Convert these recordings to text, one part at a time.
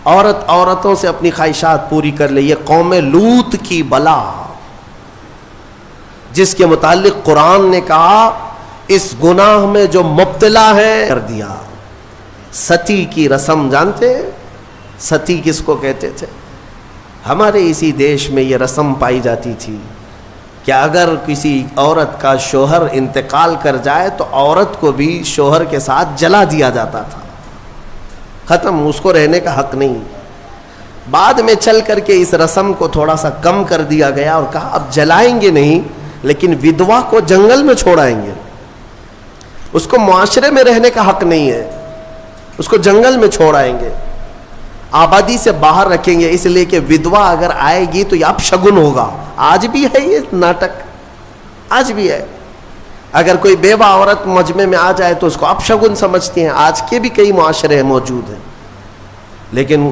عورتوں سے اپنی خواہشات پوری کر لے. یہ قوم لوط کی بلا جس کے متعلق قرآن نے کہا اس گناہ میں جو مبتلا ہے کر دیا. ستی کی رسم جانتے ہیں؟ ستی کس کو کہتے تھے؟ ہمارے اسی دیش میں یہ رسم پائی جاتی تھی کہ اگر کسی عورت کا شوہر انتقال کر جائے تو عورت کو بھی شوہر کے ساتھ جلا دیا جاتا تھا. ختم، اس کو رہنے کا حق نہیں. بعد میں چل کر کے اس رسم کو تھوڑا سا کم کر دیا گیا اور کہا اب جلائیں گے نہیں لیکن ودوا کو جنگل میں چھوڑائیں گے. اس کو معاشرے میں رہنے کا حق نہیں ہے، اس کو جنگل میں چھوڑائیں گے، آبادی سے باہر رکھیں گے، اس لیے کہ ودوا اگر آئے گی تو یہ اپشگن ہوگا. آج بھی ہے یہ ناٹک، آج بھی ہے. اگر کوئی بیوہ عورت مجمع میں آ جائے تو اس کو اپشگن سمجھتی ہیں. آج کے بھی کئی معاشرے موجود ہیں. لیکن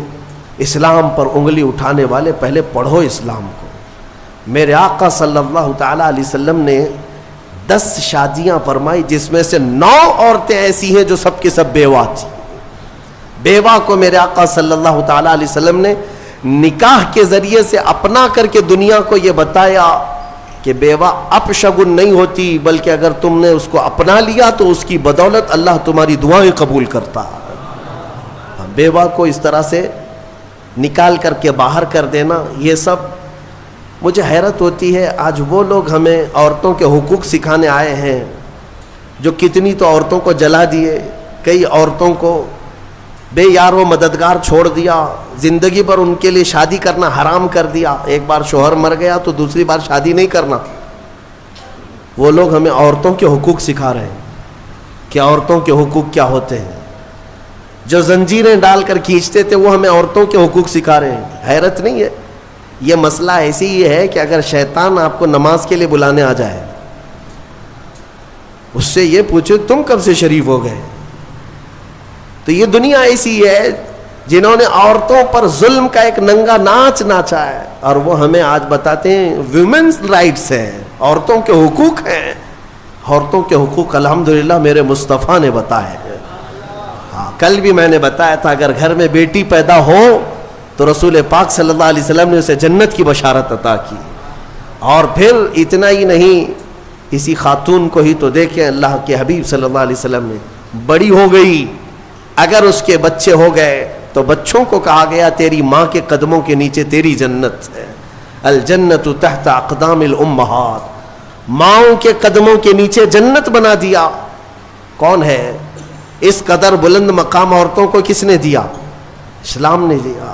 اسلام پر انگلی اٹھانے والے پہلے پڑھو اسلام کو. میرے آقا صلی اللہ تعالی علیہ وسلم نے 10 شادیاں فرمائی جس میں سے 9 عورتیں ایسی ہیں جو سب کی سب بیوہ تھی. بیوہ کو میرے آقا صلی اللہ تعالی علیہ وسلم نے نکاح کے ذریعے سے اپنا کر کے دنیا کو یہ بتایا کہ بیوہ اپشگن نہیں ہوتی، بلکہ اگر تم نے اس کو اپنا لیا تو اس کی بدولت اللہ تمہاری دعائیں قبول کرتا. بیوہ کو اس طرح سے نکال کر کے باہر کر دینا، یہ سب مجھے حیرت ہوتی ہے. آج وہ لوگ ہمیں عورتوں کے حقوق سکھانے آئے ہیں جو کتنی تو عورتوں کو جلا دیے، کئی عورتوں کو بے یار و مددگار چھوڑ دیا، زندگی پر ان کے لیے شادی کرنا حرام کر دیا. ایک بار شوہر مر گیا تو دوسری بار شادی نہیں کرنا. وہ لوگ ہمیں عورتوں کے حقوق سکھا رہے ہیں کہ عورتوں کے حقوق کیا ہوتے ہیں. جو زنجیریں ڈال کر کھینچتے تھے وہ ہمیں عورتوں کے حقوق سکھا رہے ہیں. حیرت نہیں ہے؟ یہ مسئلہ ایسی ہی ہے کہ اگر شیطان آپ کو نماز کے لیے بلانے آ جائے، اس سے یہ پوچھو تم کب سے شریف ہو گئے. تو یہ دنیا ایسی ہے جنہوں نے عورتوں پر ظلم کا ایک ننگا ناچ ناچا ہے، اور وہ ہمیں آج بتاتے ہیں ویمنز رائٹس ہیں، عورتوں کے حقوق ہیں. عورتوں کے حقوق الحمدللہ میرے مصطفیٰ نے بتائے ہیں. ہاں، کل بھی میں نے بتایا تھا اگر گھر میں بیٹی پیدا ہو تو رسول پاک صلی اللہ علیہ وسلم نے اسے جنت کی بشارت عطا کی. اور پھر اتنا ہی نہیں، اسی خاتون کو ہی تو دیکھیں، اللہ کے حبیب صلی اللہ علیہ وسلم نے بڑی ہو گئی، اگر اس کے بچے ہو گئے تو بچوں کو کہا گیا تیری ماں کے قدموں کے نیچے تیری جنت ہے. الجنت تحت اقدام الامہات، ماؤں کے قدموں کے نیچے جنت بنا دیا. کون ہے اس قدر بلند مقام عورتوں کو؟ کس نے دیا؟ اسلام نے دیا.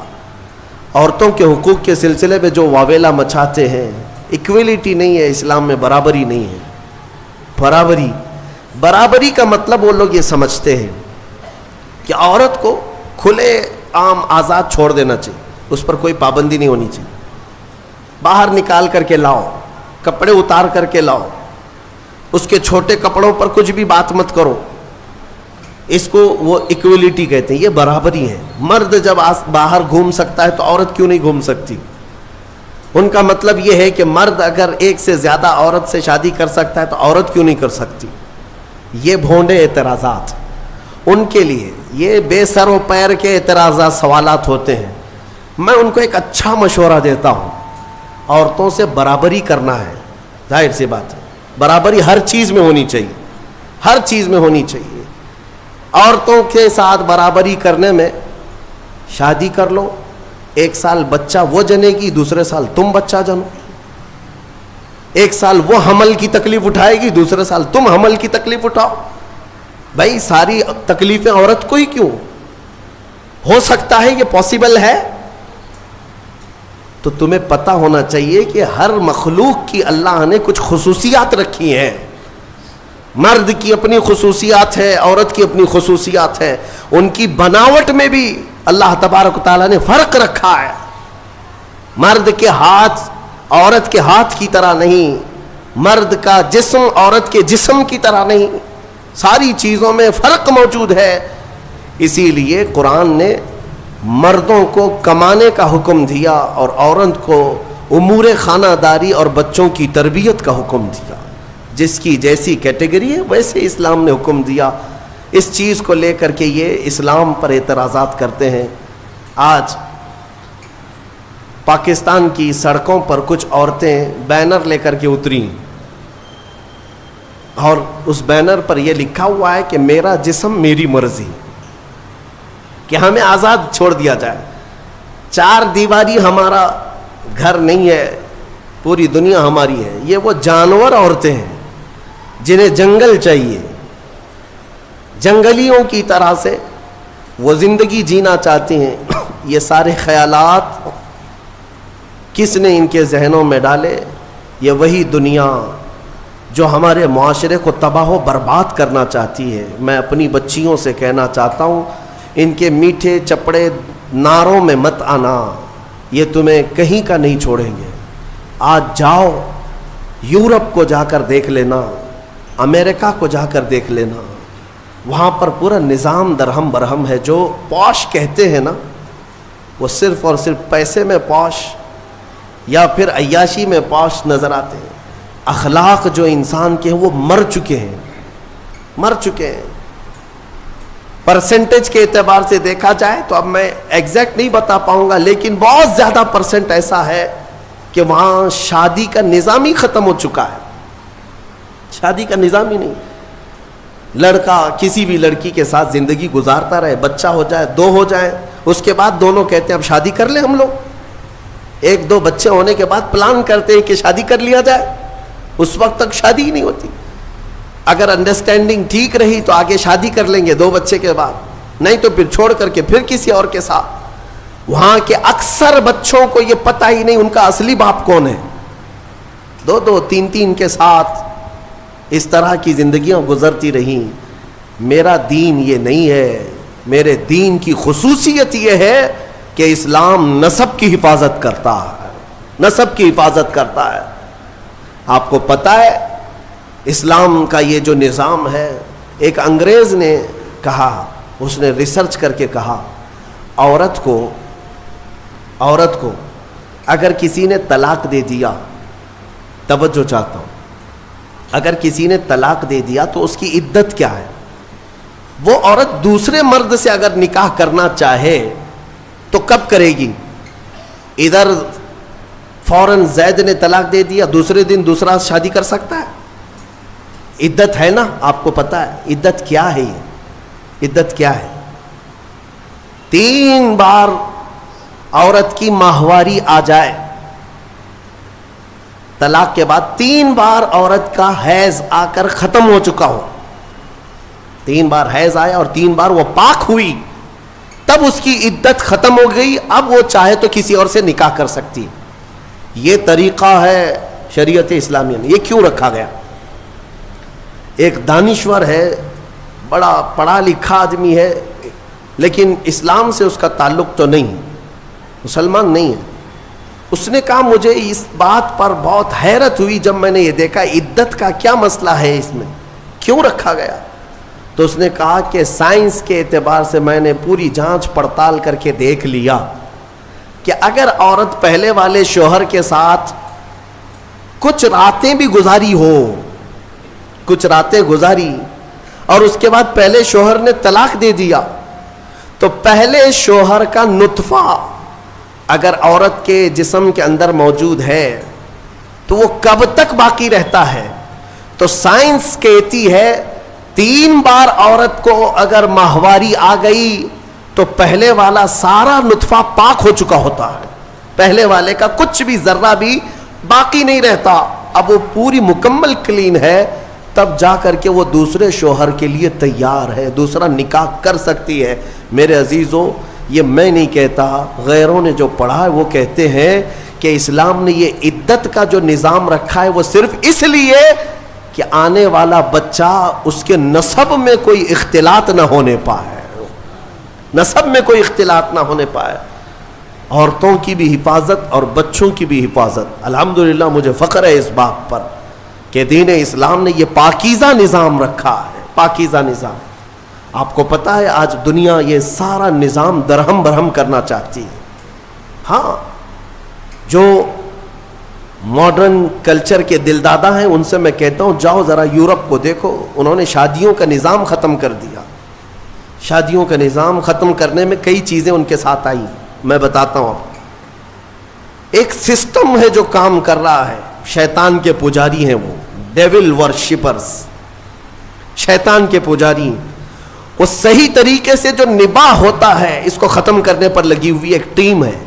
عورتوں کے حقوق کے سلسلے میں جو واویلا مچاتے ہیں، ایکویلٹی نہیں ہے اسلام میں، برابری نہیں ہے. برابری کا مطلب وہ لوگ یہ سمجھتے ہیں کہ عورت کو کھلے عام آزاد چھوڑ دینا چاہیے، اس پر کوئی پابندی نہیں ہونی چاہیے. باہر نکال کر کے لاؤ، کپڑے اتار کر کے لاؤ، اس کے چھوٹے کپڑوں پر کچھ بھی بات مت کرو. اس کو وہ ایکویلٹی کہتے ہیں، یہ برابری ہے. مرد جب باہر گھوم سکتا ہے تو عورت کیوں نہیں گھوم سکتی؟ ان کا مطلب یہ ہے کہ مرد اگر ایک سے زیادہ عورت سے شادی کر سکتا ہے تو عورت کیوں نہیں کر سکتی؟ یہ بھونڈے اعتراضات ان کے لیے، یہ بے سر و پیر کے اعتراضات سوالات ہوتے ہیں. میں ان کو ایک اچھا مشورہ دیتا ہوں، عورتوں سے برابری کرنا ہے. ظاہر سی بات ہے، برابری ہر چیز میں ہونی چاہیے، ہر چیز میں ہونی چاہیے. عورتوں کے ساتھ برابری کرنے میں شادی کر لو، 1 سال بچہ وہ جنے گی، دوسرے سال تم بچہ جنو. 1 سال وہ حمل کی تکلیف اٹھائے گی، دوسرے سال تم حمل کی تکلیف اٹھاؤ. بھائی ساری تکلیفیں عورت کو ہی کیوں؟ ہو سکتا ہے یہ پاسبل ہے. تو تمہیں پتہ ہونا چاہیے کہ ہر مخلوق کی اللہ نے کچھ خصوصیات رکھی ہیں. مرد کی اپنی خصوصیات ہے، عورت کی اپنی خصوصیات ہے. ان کی بناوٹ میں بھی اللہ تبارک و تعالیٰ نے فرق رکھا ہے. مرد کے ہاتھ عورت کے ہاتھ کی طرح نہیں، مرد کا جسم عورت کے جسم کی طرح نہیں. ساری چیزوں میں فرق موجود ہے. اسی لیے قرآن نے مردوں کو کمانے کا حکم دیا اور عورت کو امور خانہ داری اور بچوں کی تربیت کا حکم دیا. جس کی جیسی کیٹیگری ہے ویسے اسلام نے حکم دیا. اس چیز کو لے کر کے یہ اسلام پر اعتراضات کرتے ہیں آج پاکستان کی سڑکوں پر کچھ عورتیں بینر لے کر کے اتری اور اس بینر پر یہ لکھا ہوا ہے کہ میرا جسم میری مرضی، کہ ہمیں آزاد چھوڑ دیا جائے، چار دیواری ہمارا گھر نہیں ہے، پوری دنیا ہماری ہے۔ یہ وہ جانور عورتیں ہیں جنہیں جنگل چاہیے، جنگلیوں کی طرح سے وہ زندگی جینا چاہتی ہیں۔ یہ سارے خیالات کس نے ان کے ذہنوں میں ڈالے؟ یہ وہی دنیا جو ہمارے معاشرے کو تباہ و برباد کرنا چاہتی ہے۔ میں اپنی بچیوں سے کہنا چاہتا ہوں، ان کے میٹھے چپڑے نعروں میں مت آنا، یہ تمہیں کہیں کا نہیں چھوڑیں گے۔ آج جاؤ یورپ کو جا کر دیکھ لینا، امریکہ کو جا کر دیکھ لینا، وہاں پر پورا نظام درہم برہم ہے۔ جو پوش کہتے ہیں نا، وہ صرف اور صرف پیسے میں پوش یا پھر عیاشی میں پوش نظر آتے ہیں۔ اخلاق جو انسان کے ہیں وہ مر چکے ہیں۔ پرسنٹیج کے اعتبار سے دیکھا جائے تو اب میں ایگزیکٹ نہیں بتا پاؤں گا، لیکن بہت زیادہ پرسنٹ ایسا ہے کہ وہاں شادی کا نظام ہی ختم ہو چکا ہے۔ شادی کا نظام ہی نہیں، لڑکا کسی بھی لڑکی کے ساتھ زندگی گزارتا رہے، بچہ ہو جائے، دو ہو جائے، اس کے بعد دونوں کہتے ہیں اب شادی کر لیں ہم لوگ۔ ایک دو بچے ہونے کے بعد پلان کرتے ہیں کہ شادی کر لیا جائے، اس وقت تک شادی ہی نہیں ہوتی۔ اگر انڈرسٹینڈنگ ٹھیک رہی تو آگے شادی کر لیں گے 2 بچے کے بعد، نہیں تو پھر چھوڑ کر کے پھر کسی اور کے ساتھ۔ وہاں کے اکثر بچوں کو یہ پتہ ہی نہیں ان کا اصلی باپ کون ہے، 2 3 کے ساتھ اس طرح کی زندگیاں گزرتی رہیں۔ میرا دین یہ نہیں ہے، میرے دین کی خصوصیت یہ ہے کہ اسلام نسب کی حفاظت کرتا ہے، نسب کی حفاظت کرتا ہے۔ آپ کو پتہ ہے اسلام کا یہ جو نظام ہے، ایک انگریز نے کہا، اس نے ریسرچ کر کے کہا، عورت کو اگر کسی نے طلاق دے دیا، توجہ چاہتا ہوں، اگر کسی نے طلاق دے دیا تو اس کی عدت کیا ہے؟ وہ عورت دوسرے مرد سے اگر نکاح کرنا چاہے تو کب کرے گی؟ ادھر فوراً زید نے طلاق دے دیا، دوسرے دن دوسرا شادی کر سکتا ہے؟ عدت ہے نا، آپ کو پتا ہے عدت کیا ہے؟ یہ عدت کیا ہے؟ 3 بار عورت کی ماہواری آ جائے، طلاق کے بعد 3 بار عورت کا حیض آ کر ختم ہو چکا ہو، 3 بار حیض آیا اور 3 بار وہ پاک ہوئی، تب اس کی عدت ختم ہو گئی، اب وہ چاہے تو کسی اور سے نکاح کر سکتی۔ یہ طریقہ ہے شریعت اسلامیہ میں۔ یہ کیوں رکھا گیا؟ ایک دانشور ہے، بڑا پڑھا لکھا آدمی ہے، لیکن اسلام سے اس کا تعلق تو نہیں، مسلمان نہیں ہے۔ اس نے کہا مجھے اس بات پر بہت حیرت ہوئی جب میں نے یہ دیکھا عدت کا کیا مسئلہ ہے، اس میں کیوں رکھا گیا؟ تو اس نے کہا کہ سائنس کے اعتبار سے میں نے پوری جانچ پڑتال کر کے دیکھ لیا کہ اگر عورت پہلے والے شوہر کے ساتھ کچھ راتیں بھی گزاری ہو، کچھ راتیں گزاری اور اس کے بعد پہلے شوہر نے طلاق دے دیا، تو پہلے شوہر کا نطفہ اگر عورت کے جسم کے اندر موجود ہے تو وہ کب تک باقی رہتا ہے؟ تو سائنس کہتی ہے 3 بار عورت کو اگر ماہواری آ گئی تو پہلے والا سارا نطفہ پاک ہو چکا ہوتا ہے، پہلے والے کا کچھ بھی ذرہ بھی باقی نہیں رہتا، اب وہ پوری مکمل کلین ہے، تب جا کر کے وہ دوسرے شوہر کے لیے تیار ہے، دوسرا نکاح کر سکتی ہے۔ میرے عزیزوں، یہ میں نہیں کہتا، غیروں نے جو پڑھا ہے وہ کہتے ہیں کہ اسلام نے یہ عدت کا جو نظام رکھا ہے وہ صرف اس لیے کہ آنے والا بچہ اس کے نسب میں کوئی اختلاط نہ ہونے پائے، نسب میں کوئی اختلاط نہ ہونے پائے، عورتوں کی بھی حفاظت اور بچوں کی بھی حفاظت۔ الحمدللہ مجھے فخر ہے اس بات پر کہ دین اسلام نے یہ پاکیزہ نظام رکھا ہے، پاکیزہ نظام۔ آپ کو پتا ہے آج دنیا یہ سارا نظام درہم برہم کرنا چاہتی ہے۔ ہاں، جو ماڈرن کلچر کے دلدادہ ہیں ان سے میں کہتا ہوں جاؤ ذرا یورپ کو دیکھو، انہوں نے شادیوں کا نظام ختم کر دیا، شادیوں کا نظام ختم کرنے میں کئی چیزیں ان کے ساتھ آئی۔ میں بتاتا ہوں آپ کو، ایک سسٹم ہے جو کام کر رہا ہے، شیطان کے پجاری ہیں وہ، ڈیول ورشپرز، شیطان کے پجاری، وہ صحیح طریقے سے جو نباہ ہوتا ہے اس کو ختم کرنے پر لگی ہوئی ایک ٹیم ہے،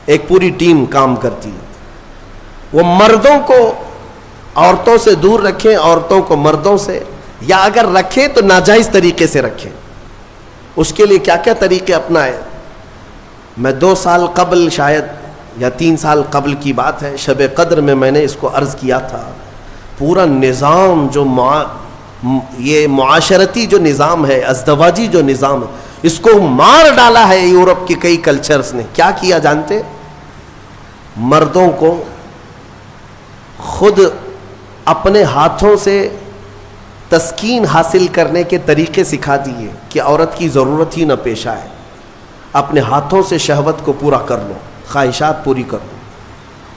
ایک پوری ٹیم کام کرتی ہے۔ وہ مردوں کو عورتوں سے دور رکھیں، عورتوں کو مردوں سے، یا اگر رکھیں تو ناجائز طریقے سے رکھیں۔ اس کے لیے کیا کیا طریقے اپنائے؟ میں 2 سال قبل شاید یا 3 سال قبل کی بات ہے، شب قدر میں نے اس کو عرض کیا تھا، پورا نظام جو یہ معاشرتی جو نظام ہے، ازدواجی جو نظام ہے، اس کو مار ڈالا ہے یورپ کی کئی کلچرز نے۔ کیا کیا جانتے؟ مردوں کو خود اپنے ہاتھوں سے تسکین حاصل کرنے کے طریقے سکھا دیے کہ عورت کی ضرورت ہی نہ پیش آئے، اپنے ہاتھوں سے شہوت کو پورا کر لو، خواہشات پوری کر لو۔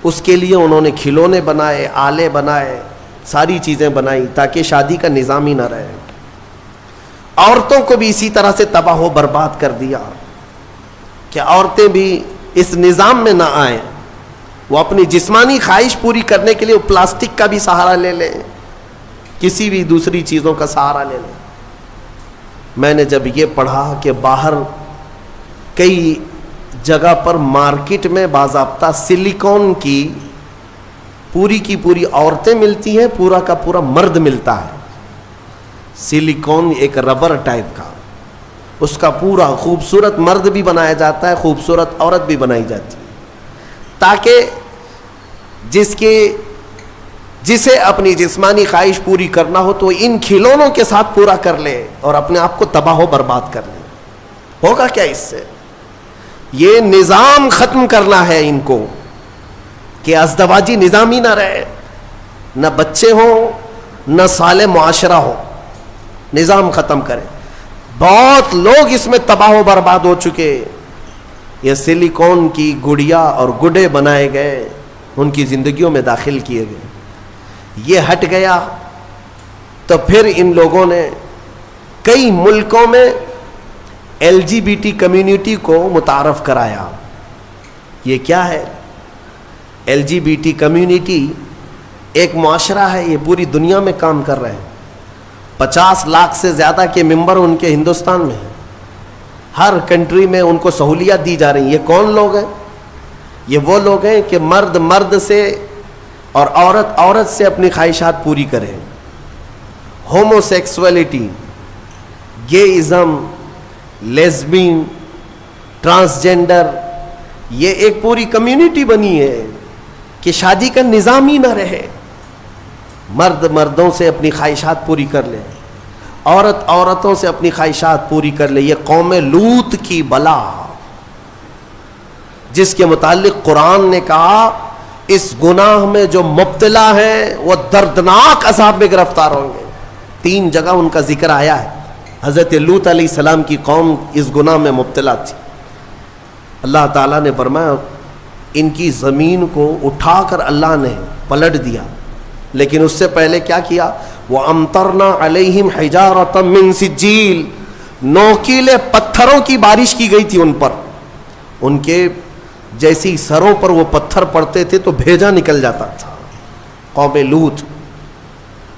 اس کے لیے انہوں نے کھلونے بنائے، آلے بنائے، ساری چیزیں بنائی تاکہ شادی کا نظام ہی نہ رہے۔ عورتوں کو بھی اسی طرح سے تباہ و برباد کر دیا کہ عورتیں بھی اس نظام میں نہ آئیں، وہ اپنی جسمانی خواہش پوری کرنے کے لیے پلاسٹک کا بھی سہارا لے لیں، کسی بھی دوسری چیزوں کا سہارا لے لیں۔ میں نے جب یہ پڑھا کہ باہر کئی جگہ پر مارکیٹ میں باضابطہ سلیکون کی پوری عورتیں ملتی ہیں، پورا کا پورا مرد ملتا ہے، سلیکون ایک ربر ٹائپ کا، اس کا پورا خوبصورت مرد بھی بنایا جاتا ہے، خوبصورت عورت بھی بنائی جاتی ہے، تاکہ جسے اپنی جسمانی خواہش پوری کرنا ہو تو ان کھلونوں کے ساتھ پورا کر لے اور اپنے آپ کو تباہ و برباد کر لے۔ ہوگا کیا اس سے؟ یہ نظام ختم کرنا ہے ان کو کہ ازدواجی نظام ہی نہ رہے، نہ بچے ہوں، نہ صالح معاشرہ ہو، نظام ختم کرے۔ بہت لوگ اس میں تباہ و برباد ہو چکے، یہ سلیکون کی گڑیا اور گڈے بنائے گئے، ان کی زندگیوں میں داخل کیے گئے، یہ ہٹ گیا تو پھر ان لوگوں نے کئی ملکوں میں LGBT کمیونٹی کو متعارف کرایا۔ یہ کیا ہے؟ LGBT کمیونٹی ایک معاشرہ ہے، یہ پوری دنیا میں کام کر رہے ہیں، 50 لاکھ سے زیادہ کے ممبر ان کے ہندوستان میں ہیں، ہر کنٹری میں ان کو سہولیات دی جا رہی ہیں۔ یہ کون لوگ ہیں؟ یہ وہ لوگ ہیں کہ مرد مرد سے اور عورت عورت سے اپنی خواہشات پوری کریں۔ ہومو سیکسولیٹی، گےازم، لیزبین، ٹرانسجینڈر، یہ ایک پوری کمیونٹی بنی ہے کہ شادی کا نظام ہی نہ رہے، مرد مردوں سے اپنی خواہشات پوری کر لے، عورت عورتوں سے اپنی خواہشات پوری کر لے۔ یہ قوم لوط کی بلا، جس کے متعلق قرآن نے کہا اس گناہ میں جو مبتلا ہیں وہ دردناک عذاب میں گرفتار ہوں گے۔ 3 جگہ ان کا ذکر آیا ہے۔ حضرت لوط علیہ السلام کی قوم اس گناہ میں مبتلا تھی، اللہ تعالیٰ نے فرمایا ان کی زمین کو اٹھا کر اللہ نے پلٹ دیا، لیکن اس سے پہلے کیا کیا؟ وَأَمْطَرْنَا عَلَيْهِمْ حِجَارَةً مِّن سِجِّيلٍ، نوکیلے پتھروں کی بارش کی گئی تھی ان پر، ان کے جیسی سروں پر وہ پتھر پڑتے تھے تو بھیجا نکل جاتا تھا، قوم لوط۔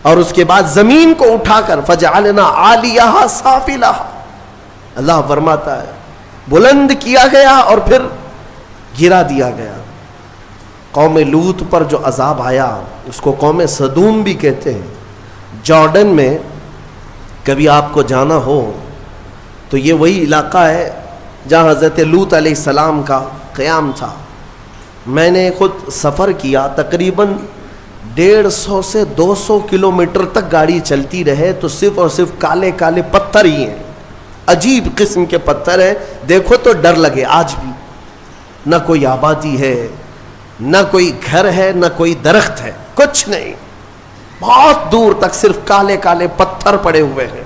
اور اس کے بعد زمین کو اٹھا کر فَجَعَلْنَا عَالِيَهَا سَافِلَهَا، اللہ فرماتا ہے بلند کیا گیا اور پھر گرا دیا گیا۔ قوم لوط پر جو عذاب آیا اس کو قوم سدوم بھی کہتے ہیں۔ جارڈن میں کبھی آپ کو جانا ہو تو یہ وہی علاقہ ہے جہاں حضرت لوط علیہ السلام کا قیام تھا۔ میں نے خود سفر کیا، تقریباً 150 سے 200 کلومیٹر تک گاڑی چلتی رہے تو صرف اور صرف کالے کالے پتھر ہی ہیں، عجیب قسم کے پتھر ہیں، دیکھو تو ڈر لگے۔ آج بھی نہ کوئی آبادی ہے، نہ کوئی گھر ہے، نہ کوئی درخت ہے، کچھ نہیں، بہت دور تک صرف کالے کالے پتھر پڑے ہوئے ہیں۔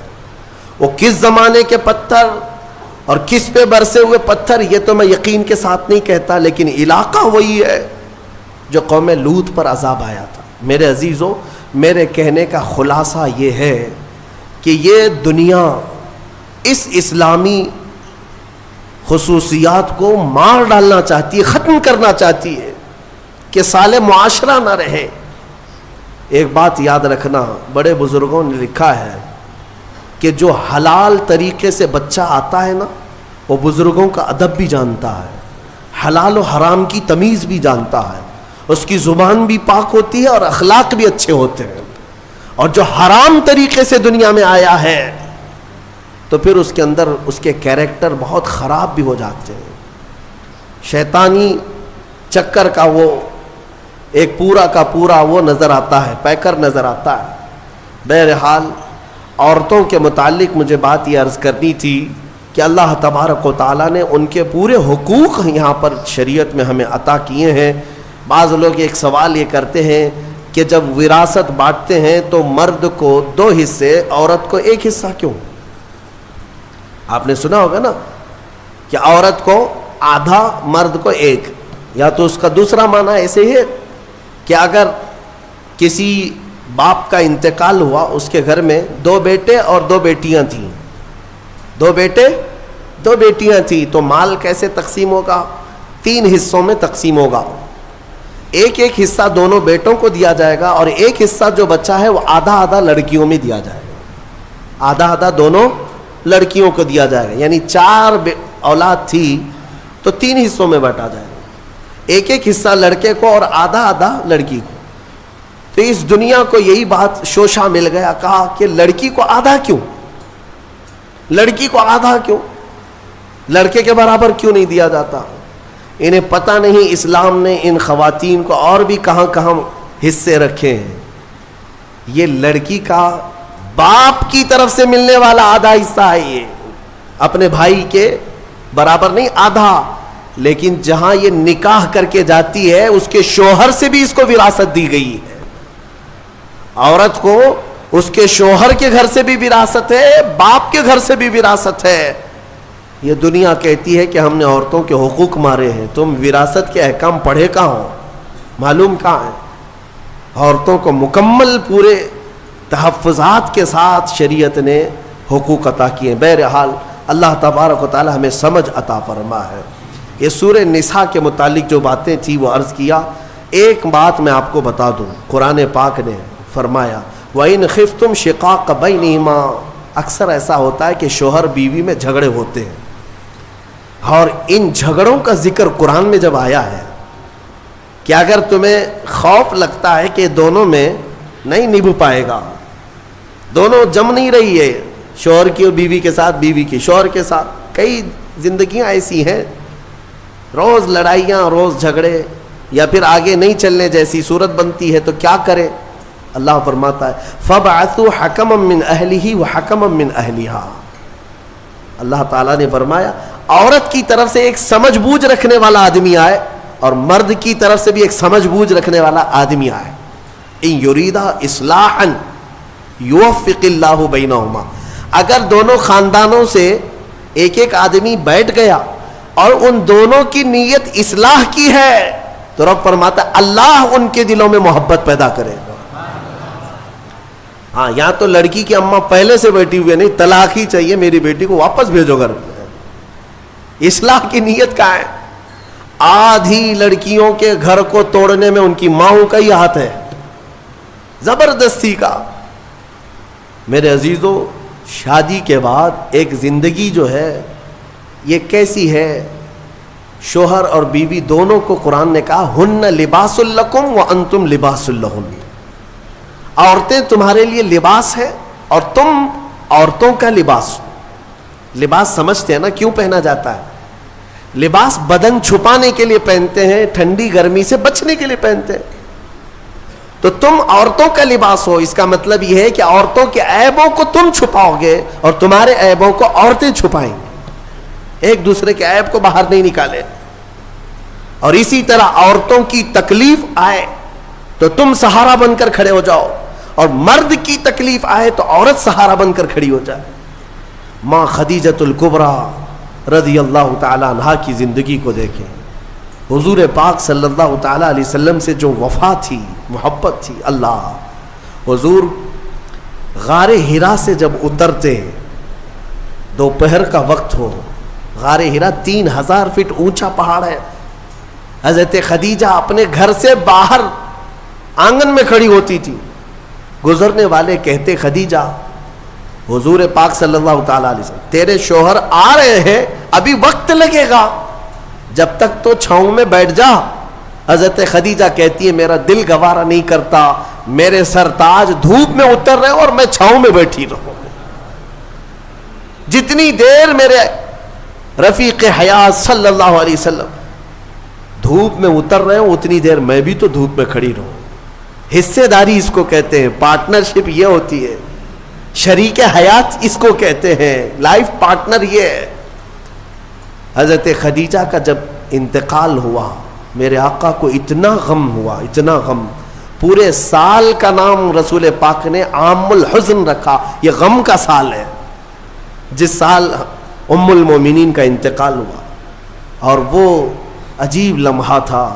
وہ کس زمانے کے پتھر اور کس پہ برسے ہوئے پتھر یہ تو میں یقین کے ساتھ نہیں کہتا، لیکن علاقہ وہی ہے جو قوم لوط پر عذاب آیا تھا۔ میرے عزیزوں، میرے کہنے کا خلاصہ یہ ہے کہ یہ دنیا اس اسلامی خصوصیات کو مار ڈالنا چاہتی ہے, ختم کرنا چاہتی ہے کہ سالے معاشرہ نہ رہے. ایک بات یاد رکھنا, بڑے بزرگوں نے لکھا ہے کہ جو حلال طریقے سے بچہ آتا ہے نا, وہ بزرگوں کا ادب بھی جانتا ہے, حلال و حرام کی تمیز بھی جانتا ہے, اس کی زبان بھی پاک ہوتی ہے اور اخلاق بھی اچھے ہوتے ہیں. اور جو حرام طریقے سے دنیا میں آیا ہے تو پھر اس کے اندر اس کے کیریکٹر بہت خراب بھی ہو جاتے ہیں. شیطانی چکر کا وہ ایک پورا کا پورا وہ نظر آتا ہے, پیکر نظر آتا ہے. بہرحال عورتوں کے متعلق مجھے بات یہ عرض کرنی تھی کہ اللہ تبارک و تعالیٰ نے ان کے پورے حقوق یہاں پر شریعت میں ہمیں عطا کیے ہیں. بعض لوگ ایک سوال یہ کرتے ہیں کہ جب وراثت بانٹتے ہیں تو مرد کو 2 حصے, عورت کو 1 حصہ کیوں؟ آپ نے سنا ہوگا نا کہ عورت کو آدھا, مرد کو 1. یا تو اس کا دوسرا معنی ایسے ہی ہے کہ اگر کسی باپ کا انتقال ہوا, اس کے گھر میں 2 بیٹے اور 2 بیٹیاں تھیں, 2 بیٹے 2 بیٹیاں تھیں, تو مال کیسے تقسیم ہوگا؟ 3 حصوں میں تقسیم ہوگا. ایک حصہ دونوں بیٹوں کو دیا جائے گا اور ایک حصہ جو بچا ہے وہ آدھا آدھا لڑکیوں میں دیا جائے گا, آدھا آدھا دونوں لڑکیوں کو دیا جائے گا. یعنی 4 اولاد تھی تو 3 حصوں میں بانٹا جائے گا, ایک حصہ لڑکے کو اور آدھا آدھا لڑکی کو. تو اس دنیا کو یہی بات شوشہ مل گیا, کہا کہ لڑکی کو آدھا کیوں, لڑکی کو آدھا کیوں, لڑکے کے برابر کیوں نہیں دیا جاتا؟ انہیں پتہ نہیں اسلام نے ان خواتین کو اور بھی کہاں کہاں حصے رکھے ہیں. یہ لڑکی کا باپ کی طرف سے ملنے والا آدھا حصہ ہے, یہ اپنے بھائی کے برابر نہیں, آدھا. لیکن جہاں یہ نکاح کر کے جاتی ہے اس کے شوہر سے بھی اس کو وراثت دی گئی ہے. عورت کو اس کے شوہر کے گھر سے بھی وراثت ہے, باپ کے گھر سے بھی وراثت ہے. یہ دنیا کہتی ہے کہ ہم نے عورتوں کے حقوق مارے ہیں. تم وراثت کے احکام پڑھے کہاں ہو, معلوم کہاں ہے؟ عورتوں کو مکمل پورے تحفظات کے ساتھ شریعت نے حقوق عطا کیے. بہرحال اللہ تبارک و تعالی ہمیں سمجھ عطا فرما ہے. یہ سورہ نساء کے متعلق جو باتیں تھیں وہ عرض کیا. ایک بات میں آپ کو بتا دوں, قرآن پاک نے فرمایا وَإِنْ خِفْتُمْ شِقَاقَ بَيْنِهِمَا. اکثر ایسا ہوتا ہے کہ شوہر بیوی میں جھگڑے ہوتے ہیں, اور ان جھگڑوں کا ذکر قرآن میں جب آیا ہے کہ اگر تمہیں خوف لگتا ہے کہ دونوں میں نہیں نبھ پائے گا, دونوں جم نہیں رہی ہے, شوہر کی اور بیوی کے ساتھ, بیوی کی شوہر کے ساتھ, کئی زندگیاں ایسی ہیں روز لڑائیاں, روز جھگڑے, یا پھر آگے نہیں چلنے جیسی صورت بنتی ہے, تو کیا کرے؟ اللہ فرماتا ہے فَبْعَثُوا حَكَمًا مِّنْ أَهْلِهِ وَحَكَمًا مِّنْ أَهْلِهَا. اللہ تعالیٰ نے فرمایا عورت کی طرف سے ایک سمجھ بوجھ رکھنے والا آدمی آئے اور مرد کی طرف سے بھی ایک سمجھ بوجھ رکھنے والا آدمی آئے. إِن يُرِيدَ إِصْلَاحًا يُوَفِّقِ اللَّهُ بَيْنَهُمَا. اگر دونوں خاندانوں سے ایک آدمی بیٹھ گیا اور ان دونوں کی نیت اصلاح کی ہے تو رب فرماتا ہے اللہ ان کے دلوں میں محبت پیدا کرے گا. ہاں, یہاں تو لڑکی کی اماں پہلے سے بیٹھی ہوئی نہیں, طلاق ہی چاہیے, میری بیٹی کو واپس بھیجو گھر. اصلاح کی نیت کا ہے. آدھی لڑکیوں کے گھر کو توڑنے میں ان کی ماؤں کا ہی ہاتھ ہے, زبردستی کا. میرے عزیزو, شادی کے بعد ایک زندگی جو ہے یہ کیسی ہے؟ شوہر اور بیوی دونوں کو قرآن نے کہا ہن لباس لکم وانتم لباس لہن. عورتیں تمہارے لیے لباس ہے اور تم عورتوں کا لباس. لباس سمجھتے ہیں نا کیوں پہنا جاتا ہے؟ لباس بدن چھپانے کے لیے پہنتے ہیں, ٹھنڈی گرمی سے بچنے کے لیے پہنتے ہیں. تو تم عورتوں کا لباس ہو, اس کا مطلب یہ ہے کہ عورتوں کے عیبوں کو تم چھپاؤ گے اور تمہارے عیبوں کو عورتیں چھپائیں گے, ایک دوسرے کے عیب کو باہر نہیں نکالے. اور اسی طرح عورتوں کی تکلیف آئے تو تم سہارا بن کر کھڑے ہو جاؤ, اور مرد کی تکلیف آئے تو عورت سہارا بن کر کھڑی ہو جائے. ماں خدیجۃ الکبریٰ رضی اللہ تعالی عنہا کی زندگی کو دیکھیں. حضور پاک صلی اللہ تعالی علیہ وسلم سے جو وفا تھی, محبت تھی. اللہ, حضور غار حرا سے جب اترتے, دوپہر کا وقت ہو, غار ہرا 3000 فٹ اونچا پہاڑ ہے. حضرت خدیجہ اپنے گھر سے باہر آنگن میں کھڑی ہوتی تھی. گزرنے والے کہتے خدیجہ حضور پاک صلی اللہ تعالی علیہ وسلم تیرے شوہر آ رہے ہیں, ابھی وقت لگے گا, جب تک تو چھاؤں میں بیٹھ جا. حضرت خدیجہ کہتی ہے میرا دل گوارا نہیں کرتا, میرے سرتاج دھوپ میں اتر رہے اور میں چھاؤں میں بیٹھی رہوں. جتنی دیر میرے رفیق حیات صلی اللہ علیہ وسلم دھوپ میں اتر رہے ہوں اتنی دیر میں بھی تو دھوپ میں کھڑی رہوں. حصے داری اس کو کہتے ہیں, پارٹنرشپ یہ ہوتی ہے, شریک حیات اس کو کہتے ہیں, لائف پارٹنر یہ ہے. حضرت خدیجہ کا جب انتقال ہوا میرے آقا کو اتنا غم ہوا, اتنا غم, پورے سال کا نام رسول پاک نے عام الحزن رکھا. یہ غم کا سال ہے جس سال ام المومنین کا انتقال ہوا. اور وہ عجیب لمحہ تھا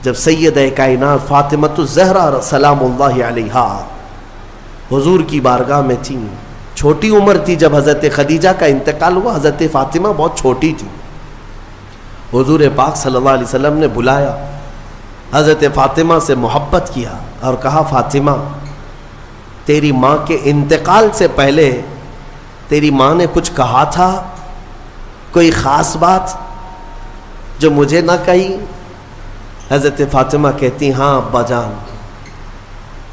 جب سیدہ کائنات فاطمۃ الزہرا سلام اللہ علیہا حضور کی بارگاہ میں تھیں. چھوٹی عمر تھی جب حضرت خدیجہ کا انتقال ہوا, حضرت فاطمہ بہت چھوٹی تھی. حضور پاک صلی اللہ علیہ وسلم نے بلایا, حضرت فاطمہ سے محبت کیا اور کہا فاطمہ تیری ماں کے انتقال سے پہلے تیری ماں نے کچھ کہا تھا, کوئی خاص بات جو مجھے نہ کہی؟ حضرت فاطمہ کہتی ہاں ابا جان,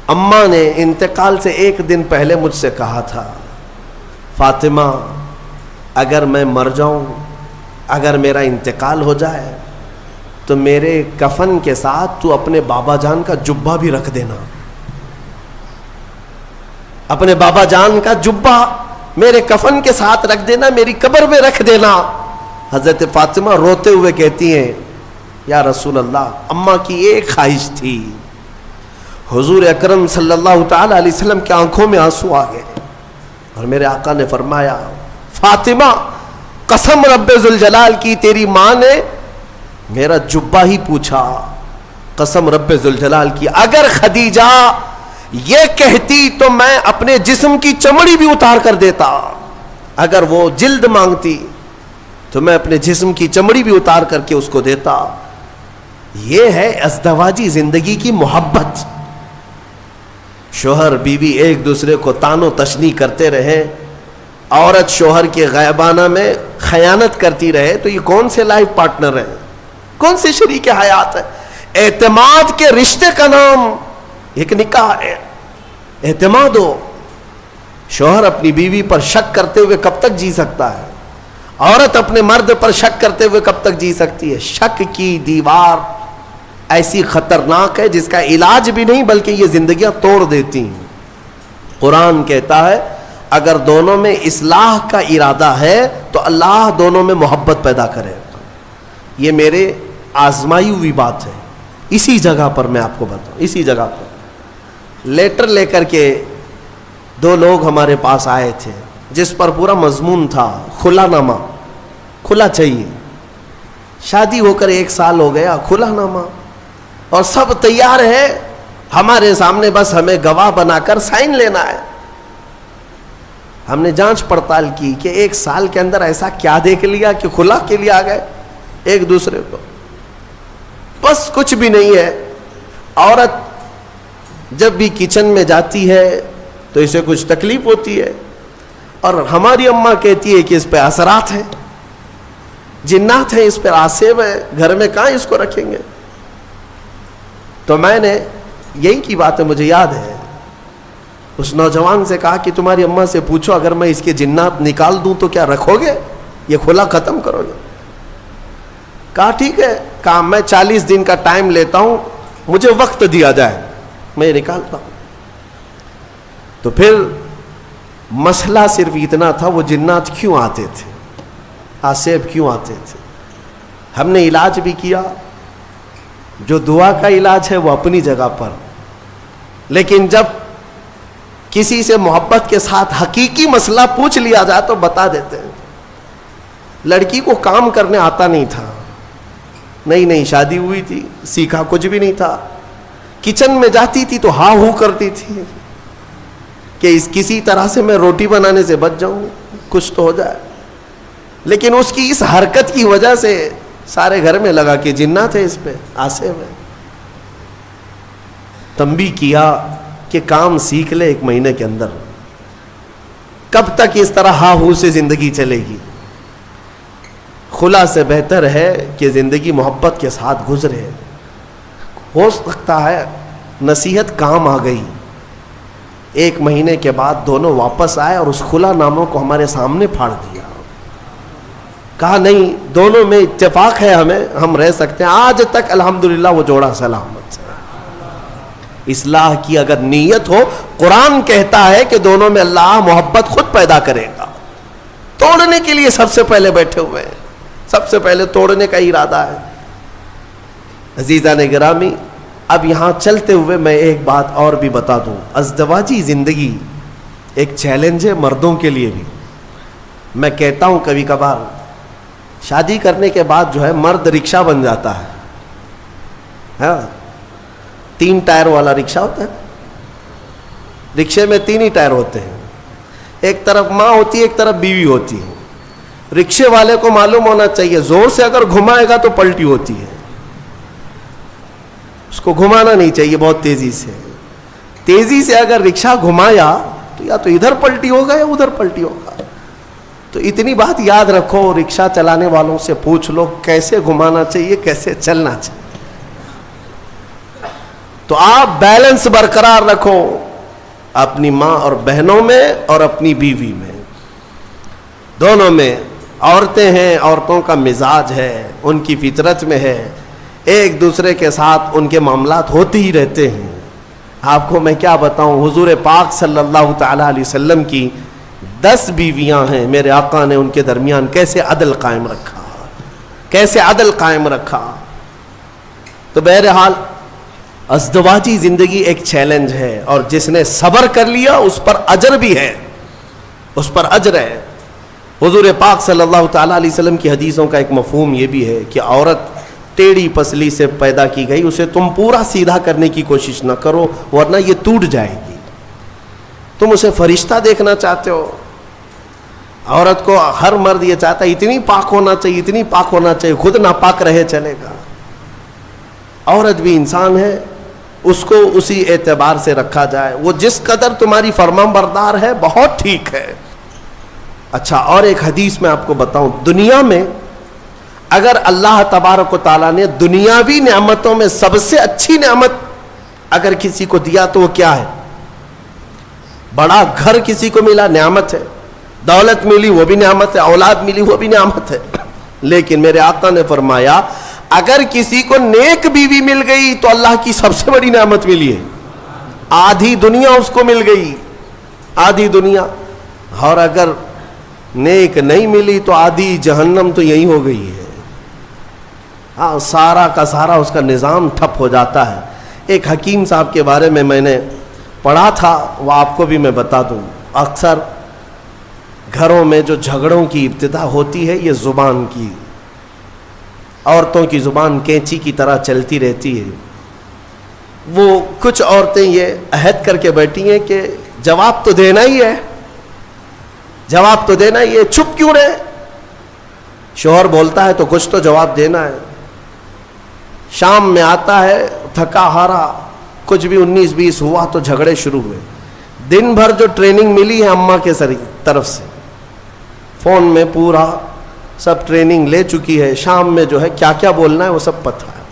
اماں نے انتقال سے ایک دن پہلے مجھ سے کہا تھا فاطمہ اگر میں مر جاؤں, اگر میرا انتقال ہو جائے تو میرے کفن کے ساتھ تو اپنے بابا جان کا جبہ بھی رکھ دینا, اپنے بابا جان کا جبہ میرے کفن کے ساتھ رکھ دینا, میری قبر میں رکھ دینا. حضرت فاطمہ روتے ہوئے کہتی ہیں یا رسول اللہ اماں کی ایک خواہش تھی. حضور اکرم صلی اللہ تعالی علیہ وسلم کی آنکھوں میں آنسو آ گئے اور میرے آقا نے فرمایا فاطمہ قسم رب ذوالجلال کی تیری ماں نے میرا جبہ ہی پوچھا, قسم رب ذوالجلال کی اگر خدیجہ یہ کہتی تو میں اپنے جسم کی چمڑی بھی اتار کر دیتا, اگر وہ جلد مانگتی تو میں اپنے جسم کی چمڑی بھی اتار کر کے اس کو دیتا. یہ ہے ازدواجی زندگی کی محبت. شوہر بیوی ایک دوسرے کو تان و تشنی کرتے رہے, عورت شوہر کے غائبانہ میں خیانت کرتی رہے, تو یہ کون سے لائف پارٹنر ہیں, کون سے شریک حیات ہے؟ اعتماد کے رشتے کا نام ایک نکاح ہے, اعتماد ہو. شوہر اپنی بیوی پر شک کرتے ہوئے کب تک جی سکتا ہے؟ عورت اپنے مرد پر شک کرتے ہوئے کب تک جی سکتی ہے؟ شک کی دیوار ایسی خطرناک ہے جس کا علاج بھی نہیں بلکہ یہ زندگیاں توڑ دیتی ہیں. قرآن کہتا ہے اگر دونوں میں اصلاح کا ارادہ ہے تو اللہ دونوں میں محبت پیدا کرے. یہ میرے آزمائی ہوئی بات ہے. اسی جگہ پر میں آپ کو بتاؤں, اسی جگہ پر لیٹر لے کر کے 2 لوگ ہمارے پاس آئے تھے جس پر پورا مضمون تھا کھلا نامہ, کھلا چاہیے, شادی ہو کر 1 سال ہو گیا, کھلا نامہ, اور سب تیار ہے ہمارے سامنے, بس ہمیں گواہ بنا کر سائن لینا ہے. ہم نے جانچ پڑتال کی کہ 1 سال کے اندر ایسا کیا دیکھ لیا کہ کھلا کے لیے آ گئے ایک دوسرے کو. بس کچھ بھی نہیں ہے. عورت جب بھی کچن میں جاتی ہے تو اسے کچھ تکلیف ہوتی ہے, اور ہماری اماں کہتی ہے کہ اس پہ اثرات ہیں, جنات ہیں, اس پہ آسیب ہے, گھر میں کہاں اس کو رکھیں گے. تو میں نے یہی کی بات ہے, مجھے یاد ہے, اس نوجوان سے کہا کہ تمہاری اماں سے پوچھو اگر میں اس کے جنات نکال دوں تو کیا رکھو گے, یہ کھلا ختم کرو گے؟ کہا ٹھیک ہے, کہا میں 40 دن کا ٹائم لیتا ہوں, مجھے وقت دیا جائے, میں نکالتا ہوں. تو پھر مسئلہ صرف اتنا تھا وہ جنات کیوں آتے تھے, آسیب کیوں آتے تھے. ہم نے علاج بھی کیا, جو دعا کا علاج ہے وہ اپنی جگہ پر, لیکن جب کسی سے محبت کے ساتھ حقیقی مسئلہ پوچھ لیا جائے تو بتا دیتے ہیں. لڑکی کو کام کرنے آتا نہیں تھا, نئی شادی ہوئی تھی, سیکھا کچھ بھی نہیں تھا, کچن میں جاتی تھی تو ہاں ہو کرتی تھی کہ کسی طرح سے میں روٹی بنانے سے بچ جاؤں, کچھ تو ہو جائے. لیکن اس کی اس حرکت کی وجہ سے سارے گھر میں لگا کہ جنات ہے اس پہ آسے ہوئے. تنبیہ کیا کہ کام سیکھ لے 1 مہینے کے اندر. کب تک اس طرح ہا ہو سے زندگی چلے گی؟ خلا سے بہتر ہے کہ زندگی محبت کے ساتھ گزرے. ہو سکتا ہے نصیحت کام آ گئی, 1 مہینے کے بعد دونوں واپس آئے اور اس خلا ناموں کو ہمارے سامنے پھاڑ دیا, کہا نہیں دونوں میں اتفاق ہے, ہم رہ سکتے ہیں. آج تک الحمدللہ وہ جوڑا سلامت ہے. اصلاح کی اگر نیت ہو, قرآن کہتا ہے کہ دونوں میں اللہ محبت خود پیدا کرے گا. توڑنے کے لیے سب سے پہلے بیٹھے ہوئے ہیں, سب سے پہلے توڑنے کا ارادہ ہے. عزیزان گرامی, اب یہاں چلتے ہوئے میں ایک بات اور بھی بتا دوں. ازدواجی زندگی ایک چیلنج ہے مردوں کے لیے بھی. میں کہتا ہوں کبھی کبھار شادی کرنے کے بعد جو ہے مرد رکشہ بن جاتا ہے. ہاں 3 ٹائر والا رکشہ ہوتا ہے, رکشے میں 3 ہی ٹائر ہوتے ہیں, ایک طرف ماں ہوتی ہے ایک طرف بیوی ہوتی ہے. رکشے والے کو معلوم ہونا چاہیے زور سے اگر گھمائے گا تو پلٹی ہوتی ہے, اس کو گھمانا نہیں چاہیے بہت تیزی سے. تیزی سے اگر رکشہ گھمایا تو یا تو ادھر پلٹی ہوگا یا ادھر پلٹی ہوگا. تو اتنی بات یاد رکھو, رکشہ چلانے والوں سے پوچھ لو کیسے گھمانا چاہیے کیسے چلنا چاہیے. تو آپ بیلنس برقرار رکھو اپنی ماں اور بہنوں میں اور اپنی بیوی میں, دونوں میں. عورتیں ہیں, عورتوں کا مزاج ہے, ان کی فطرت میں ہے, ایک دوسرے کے ساتھ ان کے معاملات ہوتے ہی رہتے ہیں. آپ کو میں کیا بتاؤں, حضور پاک صلی اللہ تعالی علیہ وسلم کی 10 بیویاں ہیں. میرے آقا نے ان کے درمیان کیسے عدل قائم رکھا, کیسے عدل قائم رکھا. تو بہرحال ازدواجی زندگی ایک چیلنج ہے, اور جس نے صبر کر لیا اس پر اجر بھی ہے, اس پر اجر ہے. حضور پاک صلی اللہ تعالی علیہ وسلم کی حدیثوں کا ایک مفہوم یہ بھی ہے کہ عورت ٹیڑھی پسلی سے پیدا کی گئی, اسے تم پورا سیدھا کرنے کی کوشش نہ کرو ورنہ یہ ٹوٹ جائے گی. تم اسے فرشتہ دیکھنا چاہتے ہو, عورت کو ہر مرد یہ چاہتا ہے اتنی پاک ہونا چاہیے اتنی پاک ہونا چاہیے, خود ناپاک رہے چلے گا. عورت بھی انسان ہے, اس کو اسی اعتبار سے رکھا جائے. وہ جس قدر تمہاری فرمان بردار ہے بہت ٹھیک ہے. اچھا, اور ایک حدیث میں آپ کو بتاؤں, دنیا میں اگر اللہ تبارک و تعالیٰ نے دنیاوی نعمتوں میں سب سے اچھی نعمت اگر کسی کو دیا تو وہ کیا ہے؟ بڑا گھر کسی کو ملا نعمت ہے, دولت ملی وہ بھی نعمت ہے, اولاد ملی وہ بھی نعمت ہے. لیکن میرے آقا نے فرمایا اگر کسی کو نیک بیوی مل گئی تو اللہ کی سب سے بڑی نعمت ملی ہے, آدھی دنیا اس کو مل گئی, آدھی دنیا. اور اگر نیک نہیں ملی تو آدھی جہنم تو یہی ہو گئی ہے. ہاں, سارا کا سارا اس کا نظام ٹھپ ہو جاتا ہے. ایک حکیم صاحب کے بارے میں نے پڑھا تھا, وہ آپ کو بھی میں بتا دوں. اکثر گھروں میں جو جھگڑوں کی ابتدا ہوتی ہے یہ زبان کی, عورتوں کی زبان کینچی کی طرح چلتی رہتی ہے. وہ کچھ عورتیں یہ عہد کر کے بیٹھی ہیں کہ جواب تو دینا ہی ہے, جواب تو دینا ہی ہے, چھپ کیوں رہے؟ شوہر بولتا ہے تو کچھ تو جواب دینا ہے. شام میں آتا ہے تھکا ہارا, کچھ بھی 19-20 ہوا تو جھگڑے شروع ہوئے. دن بھر جو ٹریننگ ملی ہے اماں کے طرف سے, فون میں پورا سب ٹریننگ لے چکی ہے, شام میں جو ہے کیا کیا بولنا ہے وہ سب پتہ ہے.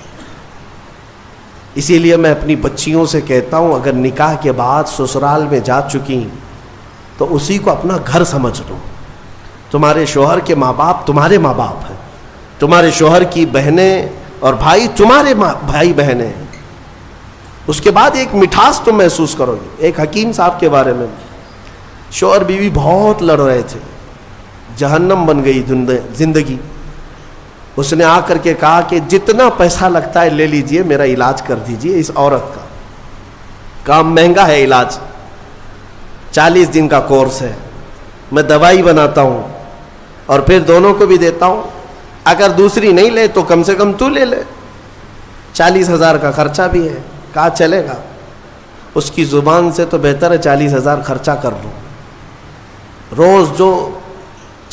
اسی لیے میں اپنی بچیوں سے کہتا ہوں اگر نکاح کے بعد سسرال میں جا چکی تو اسی کو اپنا گھر سمجھ لو. تمہارے شوہر کے ماں باپ تمہارے ماں باپ ہیں, تمہارے شوہر کی بہنیں اور بھائی تمہارے بھائی بہنیں ہیں. اس کے بعد ایک مٹھاس تم محسوس کرو گے. ایک حکیم صاحب کے بارے میں, شوہر بیوی بہت لڑ رہے تھے, جہنم بن گئی زندگی. اس نے آ کر کے کہا کہ جتنا پیسہ لگتا ہے لے لیجئے, میرا علاج کر دیجئے اس عورت کا. کام مہنگا ہے علاج, 40 دن کا کورس ہے, میں دوائی بناتا ہوں اور پھر دونوں کو بھی دیتا ہوں. اگر دوسری نہیں لے تو کم سے کم تو لے لے, 40,000 کا خرچہ بھی ہے. کہا چلے گا. اس کی زبان سے تو بہتر ہے 40,000 خرچہ کر لوں. روز جو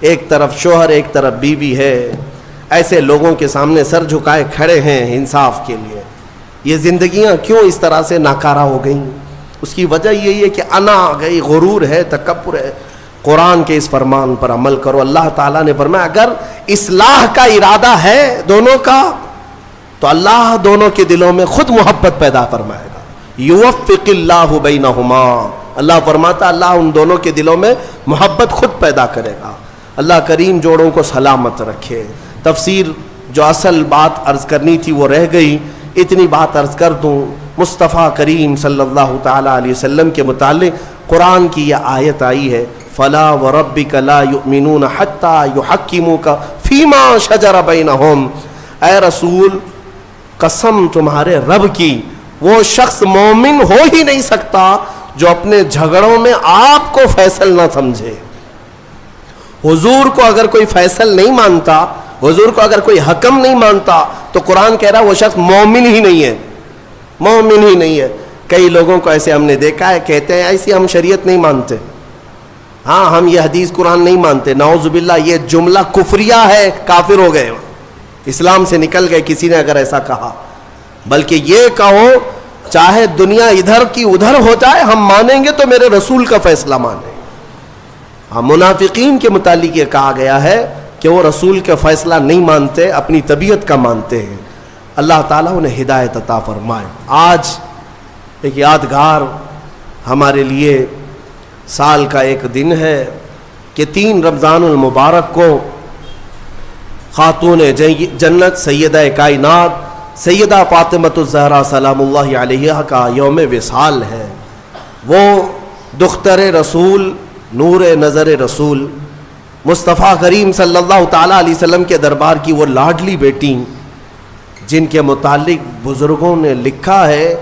ایک طرف شوہر ایک طرف بیوی ہے، ایسے لوگوں کے سامنے سر جھکائے کھڑے ہیں انصاف کے لیے. یہ زندگیاں کیوں اس طرح سے ناکارہ ہو گئیں؟ اس کی وجہ یہی ہے کہ انا آ گئی، غرور ہے، تکبر ہے. قرآن کے اس فرمان پر عمل کرو. اللہ تعالیٰ نے فرمایا اگر اصلاح کا ارادہ ہے دونوں کا تو اللہ دونوں کے دلوں میں خود محبت پیدا فرمائے گا. یوفق اللہ بینہما، اللہ فرماتا اللہ ان دونوں کے دلوں میں محبت خود پیدا کرے گا. اللہ کریم جوڑوں کو سلامت رکھے. تفسیر جو اصل بات عرض کرنی تھی وہ رہ گئی، اتنی بات عرض کر دوں. مصطفیٰ کریم صلی اللہ تعالیٰ علیہ وسلم کے متعلق قرآن کی یہ آیت آئی ہے، فَلَا وَرَبِّكَ لَا يُؤْمِنُونَ حَتَّى يُحَكِّمُوكَ فِي مَا شَجَرَ بَيْنَهُمْ. اے رسول قسم تمہارے رب کی، وہ شخص مومن ہو ہی نہیں سکتا جو اپنے جھگڑوں میں آپ کو فیصل نہ سمجھے. حضور کو اگر کوئی فیصل نہیں مانتا، حضور کو اگر کوئی حکم نہیں مانتا تو قرآن کہہ رہا ہے وہ شخص مومن ہی نہیں ہے، مومن ہی نہیں ہے. کئی لوگوں کو ایسے ہم نے دیکھا ہے، کہتے ہیں ایسی ہم شریعت نہیں مانتے، ہاں ہم یہ حدیث قرآن نہیں مانتے. نعوذ باللہ یہ جملہ کفریہ ہے، کافر ہو گئے، اسلام سے نکل گئے کسی نے اگر ایسا کہا. بلکہ یہ کہو چاہے دنیا ادھر کی ادھر ہو جائے ہم مانیں گے تو میرے رسول کا فیصلہ مانیں گے. ہاں منافقین کے متعلق یہ کہا گیا ہے کہ وہ رسول کا فیصلہ نہیں مانتے، اپنی طبیعت کا مانتے ہیں. اللہ تعالیٰ انہیں ہدایت عطا فرمائے. آج ایک یادگار ہمارے لیے سال کا ایک دن ہے کہ 3 رمضان المبارک کو خاتون جنت سیدہ کائنات سیدہ فاطمۃ الزہرا سلام اللہ علیہا کا یوم وصال ہے. وہ دختر رسول، نور نظر رسول، مصطفیٰ کریم صلی اللہ تعالیٰ علیہ وسلم کے دربار کی وہ لاڈلی بیٹی جن کے متعلق بزرگوں نے لکھا ہے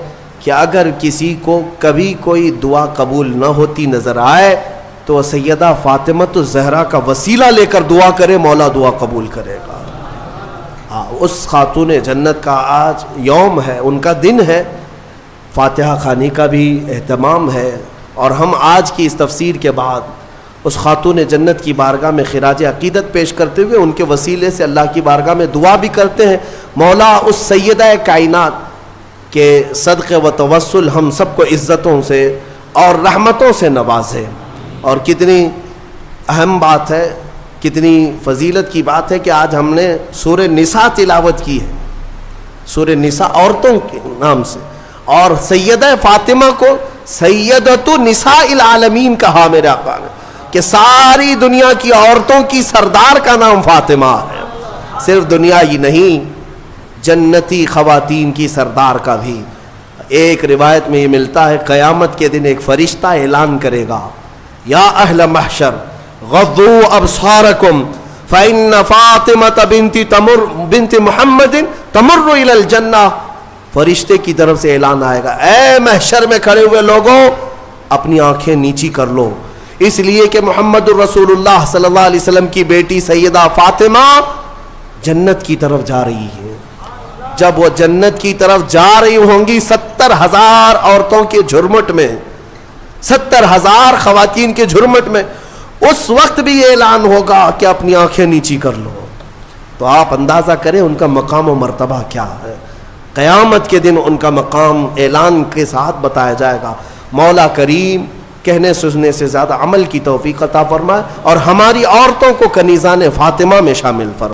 کہ اگر کسی کو کبھی کوئی دعا قبول نہ ہوتی نظر آئے تو سیدہ فاطمۃ الزہرا کا وسیلہ لے کر دعا کرے، مولا دعا قبول کرے گا. اس خاتون جنت کا آج یوم ہے، ان کا دن ہے. فاتحہ خوانی کا بھی اہتمام ہے اور ہم آج کی اس تفسیر کے بعد اس خاتون جنت کی بارگاہ میں خراج عقیدت پیش کرتے ہوئے ان کے وسیلے سے اللہ کی بارگاہ میں دعا بھی کرتے ہیں، مولا اس سیدہ کائنات کے صدقے و توسل ہم سب کو عزتوں سے اور رحمتوں سے نوازے. اور کتنی اہم بات ہے، کتنی فضیلت کی بات ہے کہ آج ہم نے سورہ نساء تلاوت کی ہے، سورہ نساء عورتوں کے نام سے، اور سیدہ فاطمہ کو سیدۃ نساء العالمین کہا میرے آقا نے کہ ساری دنیا کی عورتوں کی سردار کا نام فاطمہ ہے. صرف دنیا ہی نہیں، جنتی خواتین کی سردار کا بھی. ایک روایت میں یہ ملتا ہے قیامت کے دن ایک فرشتہ اعلان کرے گا، یا اہل محشر غضوا ابصارکم فإن فاطمة بنت محمد تمر إلى الجنہ. فرشتے کی طرف سے اعلان آئے گا، اے محشر میں کھڑے ہوئے لوگوں اپنی آنکھیں نیچی کر لو، اس لیے کہ محمد الرسول اللہ صلی اللہ علیہ وسلم کی بیٹی سیدہ فاطمہ جنت کی طرف جا رہی ہے. جب وہ جنت کی طرف جا رہی ہوں گی 70,000 عورتوں کے جھرمٹ میں، 70,000 خواتین کے جھرمٹ میں، اس وقت بھی یہ اعلان ہوگا کہ اپنی آنکھیں نیچی کر لو. تو آپ اندازہ کریں ان کا مقام و مرتبہ کیا ہے. قیامت کے دن ان کا مقام اعلان کے ساتھ بتایا جائے گا. مولا کریم کہنے سننے سے زیادہ عمل کی توفیق عطا فرمائے اور ہماری عورتوں کو کنیزان فاطمہ میں شامل فرمائے.